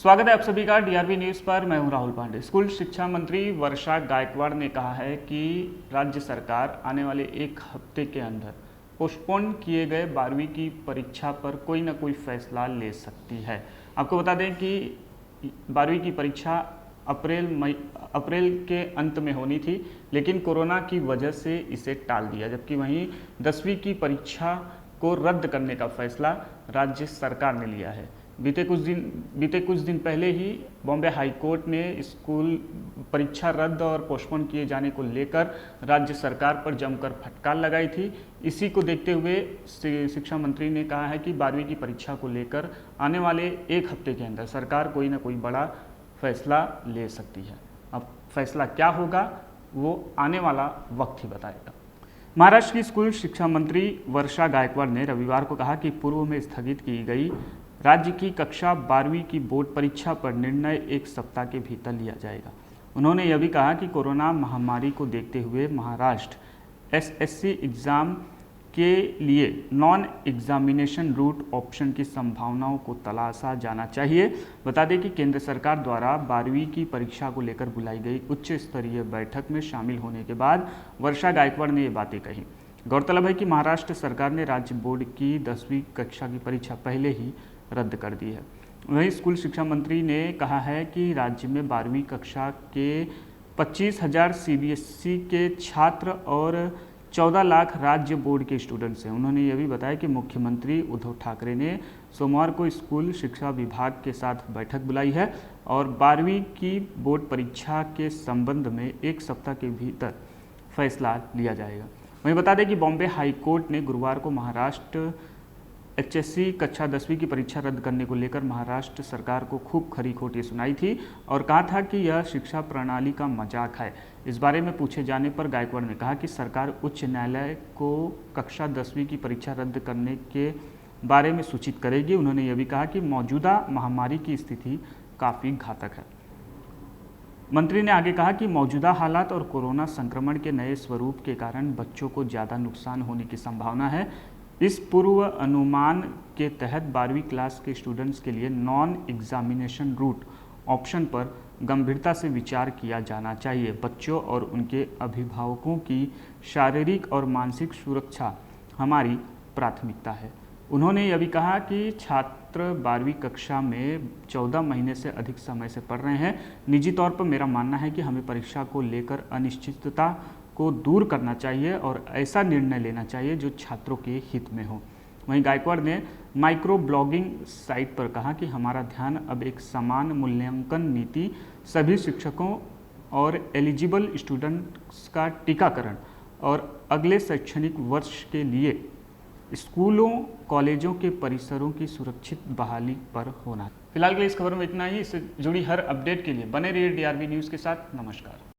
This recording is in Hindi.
स्वागत है आप सभी का डीआरबी न्यूज़ पर। मैं हूं राहुल पांडे। स्कूल शिक्षा मंत्री वर्षा गायकवाड़ ने कहा है कि राज्य सरकार आने वाले एक हफ्ते के अंदर पोस्टपोन किए गए 12वीं की परीक्षा पर कोई ना कोई फैसला ले सकती है। आपको बता दें कि 12वीं की परीक्षा अप्रैल के अंत में होनी थी, लेकिन कोरोना की वजह से इसे टाल दिया। जबकि वहीं 10वीं की परीक्षा को रद्द करने का फैसला राज्य सरकार ने लिया है। बीते कुछ दिन पहले ही बॉम्बे हाई कोर्ट ने स्कूल परीक्षा रद्द और पोस्टपोन किए जाने को लेकर राज्य सरकार पर जमकर फटकार लगाई थी। इसी को देखते हुए शिक्षा मंत्री ने कहा है कि 12वीं की परीक्षा को लेकर आने वाले एक हफ्ते के अंदर सरकार कोई ना कोई बड़ा फैसला ले सकती है। अब फैसला क्या होगा वो आने वाला वक्त ही बताएगा। महाराष्ट्र की स्कूल शिक्षा मंत्री वर्षा गायकवाड़ ने रविवार को कहा कि पूर्व में स्थगित की गई राज्य की कक्षा 12वीं की बोर्ड परीक्षा पर निर्णय एक सप्ताह के भीतर लिया जाएगा। उन्होंने यह भी कहा कि कोरोना महामारी को देखते हुए महाराष्ट्र एसएससी एग्ज़ाम के लिए नॉन एग्जामिनेशन रूट ऑप्शन की संभावनाओं को तलाशा जाना चाहिए। बता दें कि केंद्र सरकार द्वारा 12वीं की परीक्षा को लेकर बुलाई गई उच्च स्तरीय बैठक में शामिल होने के बाद वर्षा गायकवाड़ ने ये बातें कही। गौरतलब है कि महाराष्ट्र सरकार ने राज्य बोर्ड की 10वीं कक्षा की परीक्षा पहले ही रद्द कर दी है। वहीं स्कूल शिक्षा मंत्री ने कहा है कि राज्य में 12वीं कक्षा के 25,000 सीबीएसई के छात्र और 14 लाख राज्य बोर्ड के स्टूडेंट्स हैं। उन्होंने यह भी बताया कि मुख्यमंत्री उद्धव ठाकरे ने सोमवार को स्कूल शिक्षा विभाग के साथ बैठक बुलाई है और 12वीं की बोर्ड परीक्षा के संबंध में एक सप्ताह के भीतर फैसला लिया जाएगा। वहीं बता दें कि बॉम्बे हाई कोर्ट ने गुरुवार को महाराष्ट्र एचएससी कक्षा 10वीं की परीक्षा रद्द करने को लेकर महाराष्ट्र सरकार को खूब खरी खोटी सुनाई थी और कहा था कि यह शिक्षा प्रणाली का मजाक है। इस बारे में पूछे जाने पर गायकवाड़ ने कहा कि सरकार उच्च न्यायालय को कक्षा 10वीं की परीक्षा रद्द करने के बारे में सूचित करेगी। उन्होंने यह भी कहा कि मौजूदा महामारी की स्थिति काफ़ी घातक है। मंत्री ने आगे कहा कि मौजूदा हालात और कोरोना संक्रमण के नए स्वरूप के कारण बच्चों को ज़्यादा नुकसान होने की संभावना है। इस पूर्व अनुमान के तहत 12वीं क्लास के स्टूडेंट्स के लिए नॉन एग्जामिनेशन रूट ऑप्शन पर गंभीरता से विचार किया जाना चाहिए। बच्चों और उनके अभिभावकों की शारीरिक और मानसिक सुरक्षा हमारी प्राथमिकता है। उन्होंने यह भी कहा कि छात्र 12वीं कक्षा में 14 महीने से अधिक समय से पढ़ रहे हैं। निजी तौर पर मेरा मानना है कि हमें परीक्षा को लेकर अनिश्चितता को दूर करना चाहिए और ऐसा निर्णय लेना चाहिए जो छात्रों के हित में हो। वहीं गायकवाड़ ने माइक्रो ब्लॉगिंग साइट पर कहा कि हमारा ध्यान अब एक समान मूल्यांकन नीति, सभी शिक्षकों और एलिजिबल स्टूडेंट्स का टीकाकरण और अगले शैक्षणिक वर्ष के लिए स्कूलों कॉलेजों के परिसरों की सुरक्षित बहाली पर होना। फिलहाल के लिए इस खबर में इतना ही। इससे जुड़ी हर अपडेट के लिए बने रहिए डीआरबी न्यूज़ के साथ। नमस्कार।